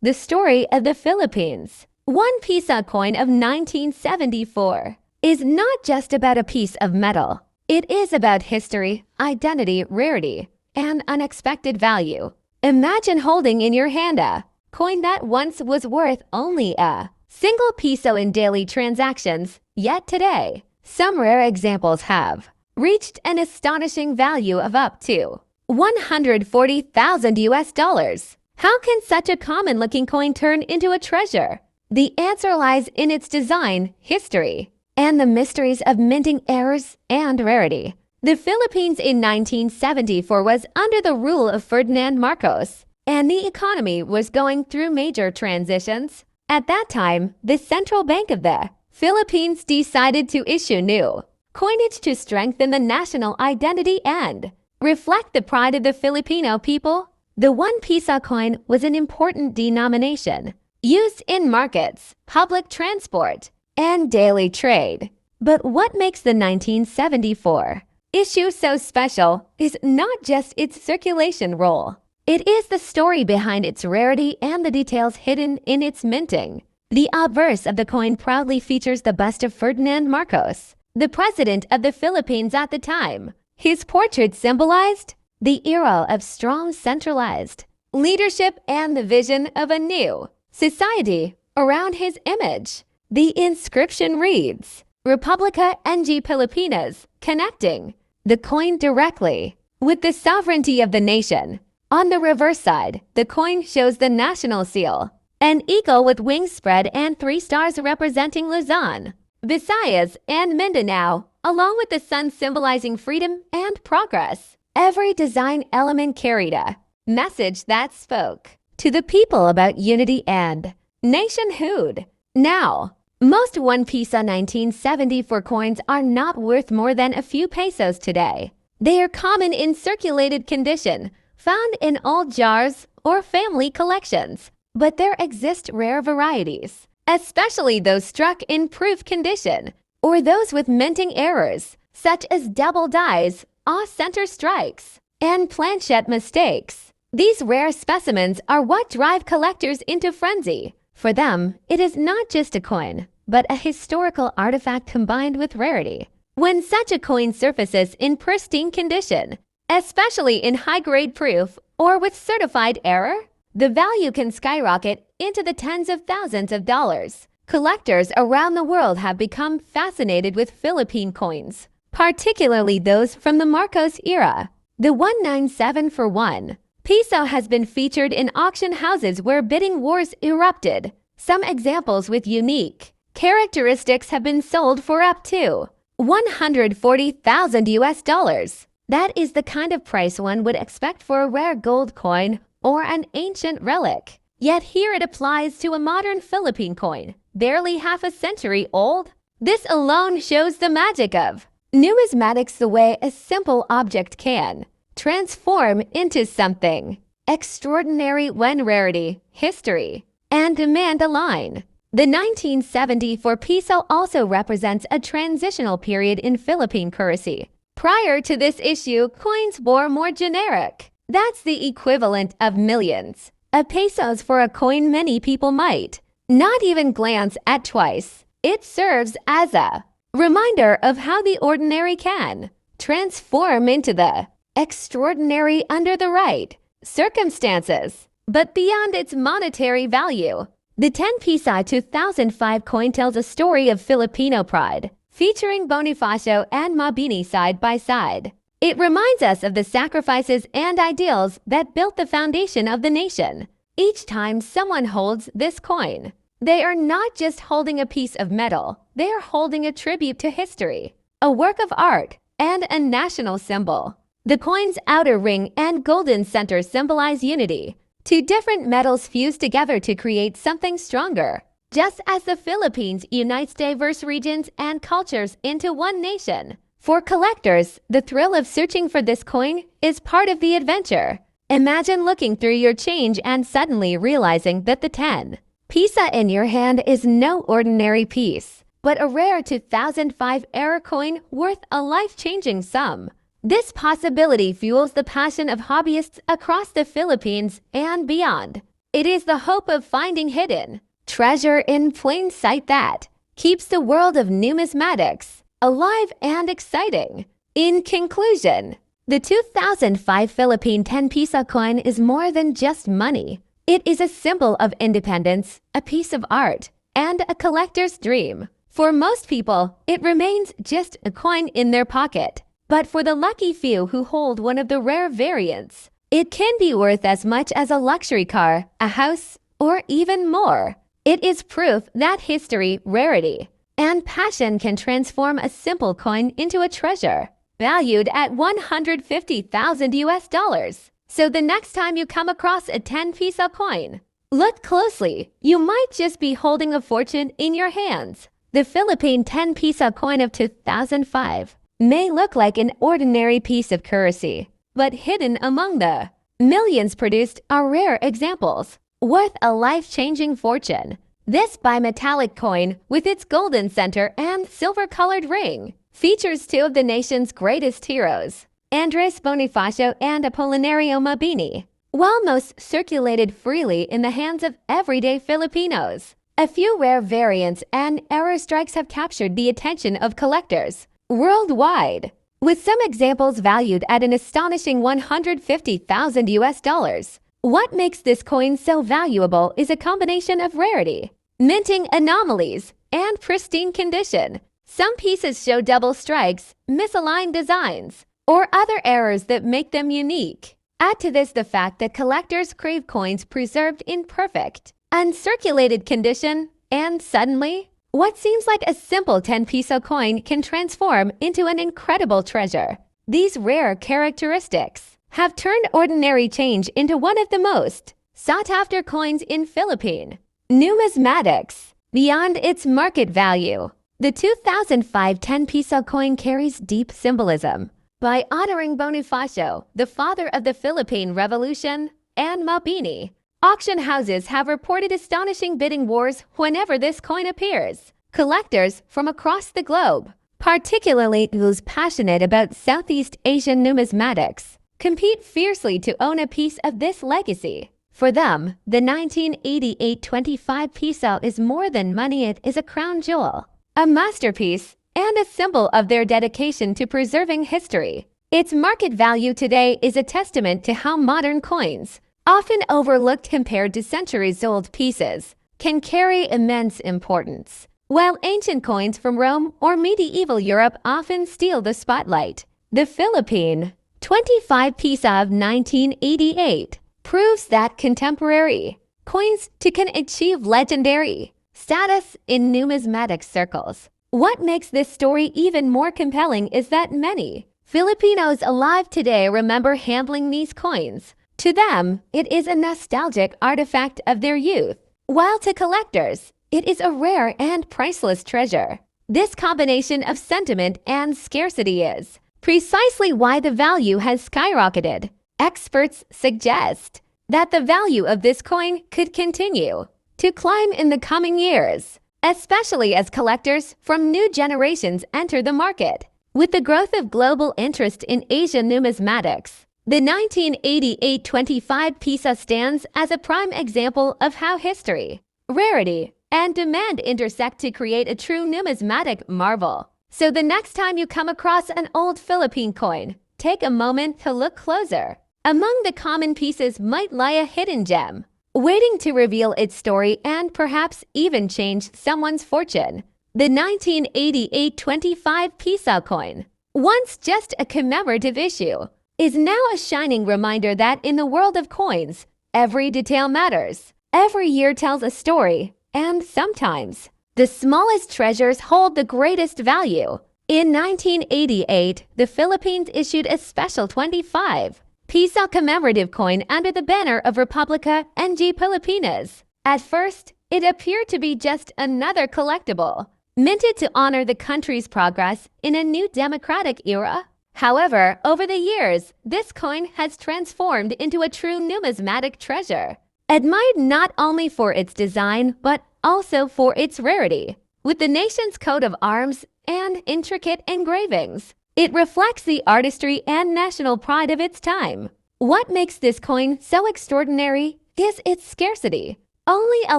The Story of the Philippines. One Piso coin of 1974 is not just about a piece of metal. It is about history, identity, rarity, and unexpected value. Imagine holding in your hand a coin that once was worth only a single peso in daily transactions, yet today, some rare examples have reached an astonishing value of up to 140,000 US dollars. How can such a common-looking coin turn into a treasure? The answer lies in its design, history, and the mysteries of minting errors and rarity. The Philippines in 1974 was under the rule of Ferdinand Marcos, and the economy was going through major transitions. At that time, the Central Bank of the Philippines decided to issue new coinage to strengthen the national identity and reflect the pride of the Filipino people. The 1 Piso coin was an important denomination used in markets, public transport, and daily trade. But what makes the 1974 issue so special is not just its circulation role. It is the story behind its rarity and the details hidden in its minting. The obverse of the coin proudly features the bust of Ferdinand Marcos, the president of the Philippines at the time. His portrait symbolized the era of strong centralized leadership and the vision of a new society around his image. The inscription reads, Republica ng Pilipinas, connecting the coin directly with the sovereignty of the nation. On the reverse side, the coin shows the national seal, an eagle with wings spread and 3 stars representing Luzon, Visayas, and Mindanao, along with the sun symbolizing freedom and progress. Every design element carried a message that spoke to the people about unity and nationhood. Now, most 1 Piso 1974 coins are not worth more than a few pesos today. They are common in circulated condition, found in old jars or family collections. But there exist rare varieties, especially those struck in proof condition or those with minting errors, such as double dies, off-center strikes, and planchette mistakes. These rare specimens are what drive collectors into frenzy. For them, it is not just a coin, but a historical artifact combined with rarity. When such a coin surfaces in pristine condition, especially in high-grade proof or with certified error, the value can skyrocket into the tens of thousands of dollars. Collectors around the world have become fascinated with Philippine coins, particularly those from the Marcos era. The 197 for 1 Piso has been featured in auction houses where bidding wars erupted. Some examples with unique characteristics have been sold for up to 140,000 US dollars. That is the kind of price one would expect for a rare gold coin or an ancient relic. Yet here it applies to a modern Philippine coin, barely half a century old. This alone shows the magic of numismatics, the way a simple object can transform into something extraordinary when rarity, history, and demand align. The 1974 Piso also represents a transitional period in Philippine currency. Prior to this issue, coins were more generic. That's the equivalent of millions of pesos for a coin many people might not even glance at twice. It serves as a reminder of how the ordinary can transform into the extraordinary under the right circumstances. But beyond its monetary value, the 10 Piso 2005 coin tells a story of Filipino pride, featuring Bonifacio and Mabini side by side. It reminds us of the sacrifices and ideals that built the foundation of the nation. Each time someone holds this coin, they are not just holding a piece of metal, they are holding a tribute to history, a work of art, and a national symbol. The coin's outer ring and golden center symbolize unity. 2 different metals fuse together to create something stronger, just as the Philippines unites diverse regions and cultures into one nation. For collectors, the thrill of searching for this coin is part of the adventure. Imagine looking through your change and suddenly realizing that the 10 Piso in your hand is no ordinary piece, but a rare 2005 era coin worth a life-changing sum. This possibility fuels the passion of hobbyists across the Philippines and beyond. It is the hope of finding hidden treasure in plain sight that keeps the world of numismatics alive and exciting. In conclusion, the 2005 Philippine 10 Piso coin is more than just money. It is a symbol of independence, a piece of art, and a collector's dream. For most people, it remains just a coin in their pocket. But for the lucky few who hold one of the rare variants, it can be worth as much as a luxury car, a house, or even more. It is proof that history, rarity, and passion can transform a simple coin into a treasure, valued at 150,000 US dollars. So the next time you come across a 10 Piso coin, look closely. You might just be holding a fortune in your hands. The Philippine 10 Piso coin of 2005 may look like an ordinary piece of currency, but hidden among the millions produced are rare examples, worth a life-changing fortune. This bimetallic coin, with its golden center and silver-colored ring, features two of the nation's greatest heroes, Andres Bonifacio and Apolinario Mabini. While most circulated freely in the hands of everyday Filipinos, a few rare variants and error strikes have captured the attention of collectors worldwide, with some examples valued at an astonishing 150,000 US dollars. What makes this coin so valuable is a combination of rarity, minting anomalies, and pristine condition. Some pieces show double strikes, misaligned designs, or other errors that make them unique. Add to this the fact that collectors crave coins preserved in perfect, uncirculated condition, and suddenly, what seems like a simple 10 Piso coin can transform into an incredible treasure. These rare characteristics have turned ordinary change into one of the most sought-after coins in Philippine numismatics. Beyond its market value, the 2005 10 Piso coin carries deep symbolism. By honoring Bonifacio, the father of the Philippine Revolution, and Mabini, auction houses have reported astonishing bidding wars whenever this coin appears. Collectors from across the globe, particularly those passionate about Southeast Asian numismatics, compete fiercely to own a piece of this legacy. For them, the 1988 25 Piso is more than money. It is a crown jewel, a masterpiece, and a symbol of their dedication to preserving history. Its market value today is a testament to how modern coins, often overlooked compared to centuries-old pieces, can carry immense importance. While ancient coins from Rome or medieval Europe often steal the spotlight, the Philippine 25 Piso of 1988 proves that contemporary coins can achieve legendary status in numismatic circles. What makes this story even more compelling is that many Filipinos alive today remember handling these coins. To them, it is a nostalgic artifact of their youth, while to collectors, it is a rare and priceless treasure. This combination of sentiment and scarcity is precisely why the value has skyrocketed. Experts suggest that the value of this coin could continue to climb in the coming years, especially as collectors from new generations enter the market. With the growth of global interest in Asian numismatics, the 1988 25 Piso stands as a prime example of how history, rarity, and demand intersect to create a true numismatic marvel. So the next time you come across an old Philippine coin, take a moment to look closer. Among the common pieces might lie a hidden gem, waiting to reveal its story and perhaps even change someone's fortune. The 1988 25 Piso coin, once just a commemorative issue, is now a shining reminder that in the world of coins, every detail matters. Every year tells a story, and sometimes the smallest treasures hold the greatest value. In 1988, the Philippines issued a special 25 Piso commemorative coin under the banner of Republica NG Pilipinas. At first, it appeared to be just another collectible, minted to honor the country's progress in a new democratic era. However, over the years, this coin has transformed into a true numismatic treasure, admired not only for its design, but also for its rarity. With the nation's coat of arms and intricate engravings, it reflects the artistry and national pride of its time. What makes this coin so extraordinary is its scarcity. Only a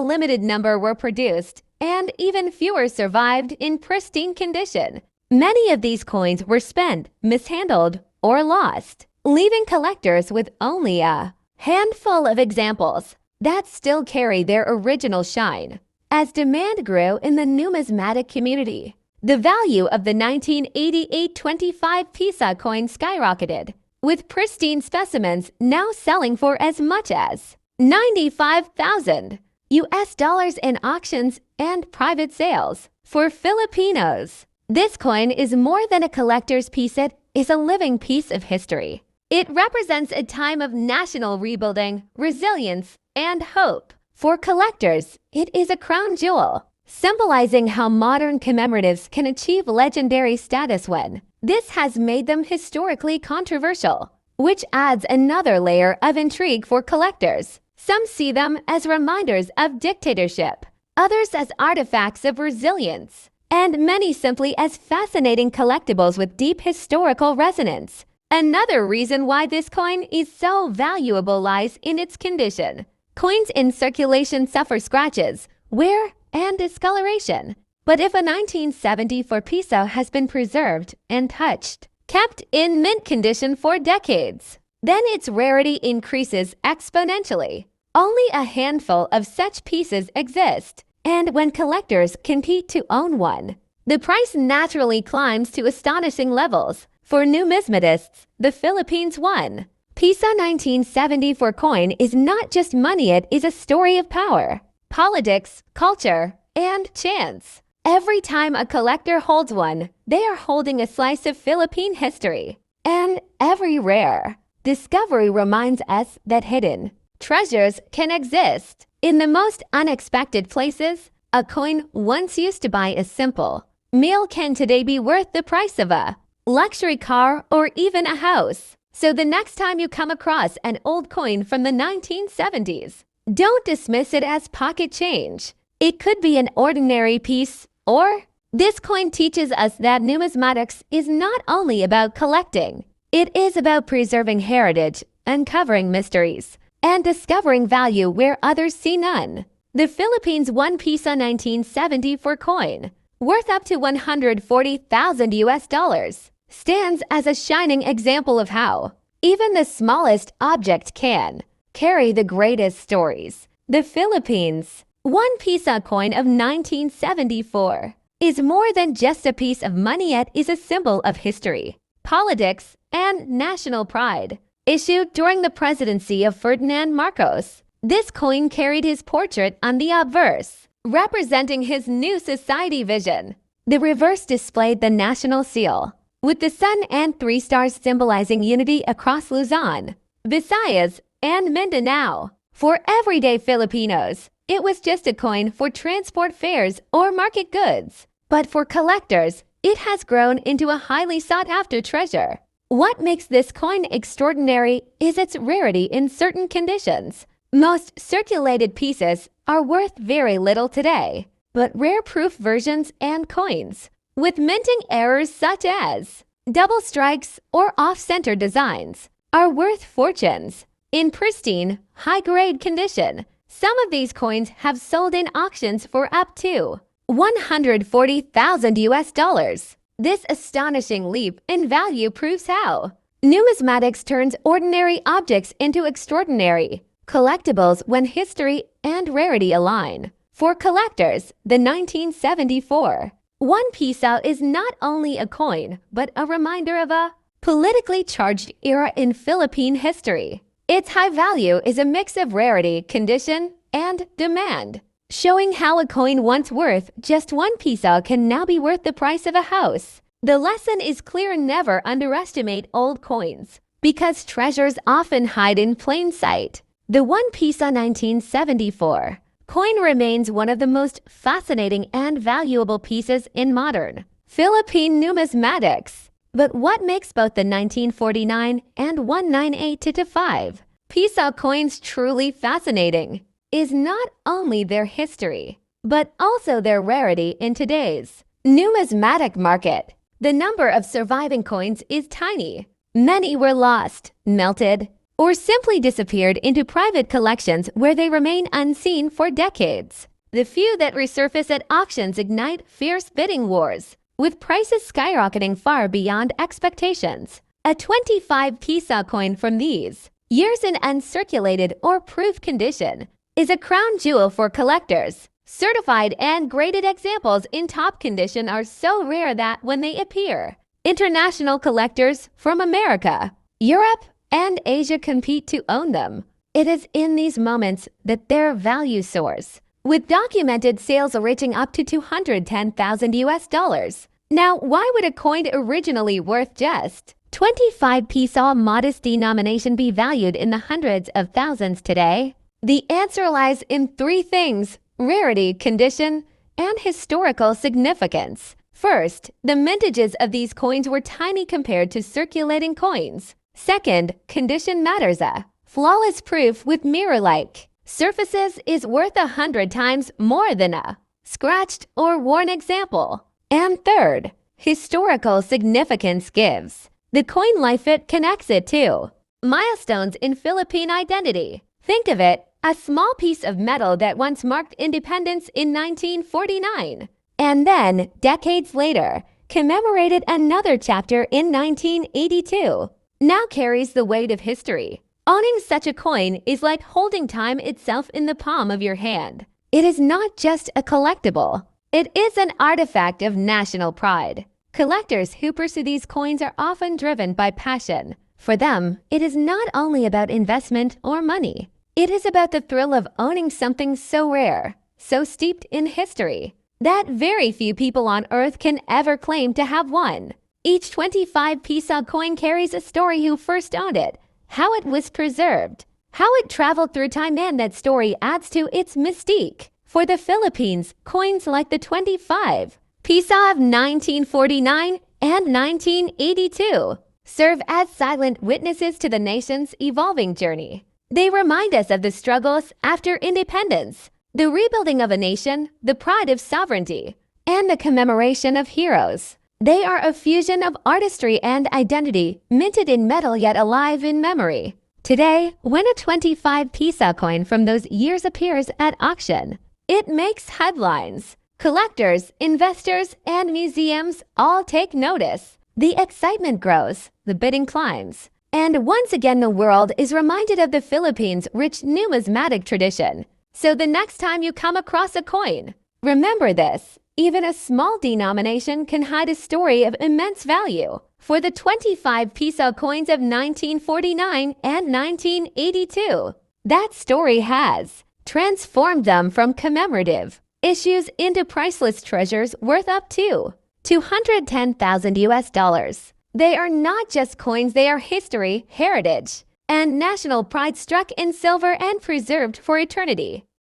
limited number were produced, and even fewer survived in pristine condition. Many of these coins were spent, mishandled, or lost, leaving collectors with only a handful of examples that still carry their original shine. As demand grew in the numismatic community, the value of the 1988 25 Piso coin skyrocketed, with pristine specimens now selling for as much as $95,000 in auctions and private sales. For Filipinos, this coin is more than a collector's piece, it is a living piece of history. It represents a time of national rebuilding, resilience, and hope. For collectors, it is a crown jewel, symbolizing how modern commemoratives can achieve legendary status when this has made them historically controversial, which adds another layer of intrigue for collectors. Some see them as reminders of dictatorship, others as artifacts of resilience, and many simply as fascinating collectibles with deep historical resonance. Another reason why this coin is so valuable lies in its condition. Coins in circulation suffer scratches, wear, and discoloration. But if a 1974 Piso has been preserved and touched, kept in mint condition for decades, then its rarity increases exponentially. Only a handful of such pieces exist, and when collectors compete to own one, the price naturally climbs to astonishing levels. For numismatists, the Philippines won. Piso 1974 coin is not just money, it is a story of power, politics, culture, and chance. Every time a collector holds one, they are holding a slice of Philippine history. And every rare discovery reminds us that hidden treasures can exist in the most unexpected places. A coin once used to buy a simple meal can today be worth the price of a luxury car or even a house. So the next time you come across an old coin from the 1970s, don't dismiss it as pocket change. It could be an ordinary piece, or this coin teaches us that numismatics is not only about collecting, it is about preserving heritage, uncovering mysteries, and discovering value where others see none. The Philippines 1 Piso 1974 coin, worth up to $140,000, stands as a shining example of how even the smallest object can carry the greatest stories. The Philippines 1 Piso coin of 1974 is more than just a piece of money, it is a symbol of history, politics, and national pride. Issued during the presidency of Ferdinand Marcos, this coin carried his portrait on the obverse, representing his new society vision. The reverse displayed the national seal, with the sun and 3 stars symbolizing unity across Luzon, Visayas, and Mindanao. For everyday Filipinos, it was just a coin for transport fares or market goods. But for collectors, it has grown into a highly sought-after treasure. What makes this coin extraordinary is its rarity in certain conditions. Most circulated pieces are worth very little today, but rare proof versions and coins with minting errors such as double strikes or off-center designs are worth fortunes. In pristine, high-grade condition, some of these coins have sold in auctions for up to $140,000. This astonishing leap in value proves how numismatics turns ordinary objects into extraordinary collectibles when history and rarity align. For collectors, the 1974 1 Piso is not only a coin, but a reminder of a politically charged era in Philippine history. Its high value is a mix of rarity, condition, and demand, showing how a coin once worth just 1 Piso can now be worth the price of a house. The lesson is clear: never underestimate old coins, because treasures often hide in plain sight. The 1 Piso 1974 coin remains one of the most fascinating and valuable pieces in modern Philippine numismatics. But what makes both the 1949 and 198-5 Piso coins truly fascinating is not only their history, but also their rarity in today's numismatic market. The number of surviving coins is tiny. Many were lost, melted, or simply disappeared into private collections where they remain unseen for decades. The few that resurface at auctions ignite fierce bidding wars, with prices skyrocketing far beyond expectations. A 25 Piso coin from these years in uncirculated or proof condition is a crown jewel for collectors. Certified and graded examples in top condition are so rare that when they appear, international collectors from America, Europe, and Asia compete to own them. It is in these moments that their value soars, with documented sales reaching up to $210,000. Now, why would a coin originally worth just 25 Piso modest denomination be valued in the hundreds of thousands today? The answer lies in three things: rarity, condition, and historical significance. First, the mintages of these coins were tiny compared to circulating coins. Second, condition matters. A flawless proof with mirror-like surfaces is worth 100 times more than a scratched or worn example. And third, historical significance gives the coin life it connects it to milestones in Philippine identity. Think of it, a small piece of metal that once marked independence in 1949, and then, decades later, commemorated another chapter in 1982, now carries the weight of history. Owning such a coin is like holding time itself in the palm of your hand. It is not just a collectible. It is an artifact of national pride. Collectors who pursue these coins are often driven by passion. For them, it is not only about investment or money. It is about the thrill of owning something so rare, so steeped in history, that very few people on Earth can ever claim to have one. Each 25 Piso coin carries a story: who first owned it, how it was preserved, how it traveled through time, and that story adds to its mystique. For the Philippines, coins like the 25 Piso of 1949 and 1982 serve as silent witnesses to the nation's evolving journey. They remind us of the struggles after independence, the rebuilding of a nation, the pride of sovereignty, and the commemoration of heroes. They are a fusion of artistry and identity, minted in metal yet alive in memory. Today, when a 25 Piso coin from those years appears at auction, it makes headlines. Collectors, investors, and museums all take notice. The excitement grows, the bidding climbs. And once again, the world is reminded of the Philippines' rich numismatic tradition. So the next time you come across a coin, remember this: even a small denomination can hide a story of immense value. For the 25 Piso coins of 1949 and 1982, that story has transformed them from commemorative issues into priceless treasures worth up to $210,000. They are not just coins, they are history, heritage, and national pride struck in silver and preserved for eternity.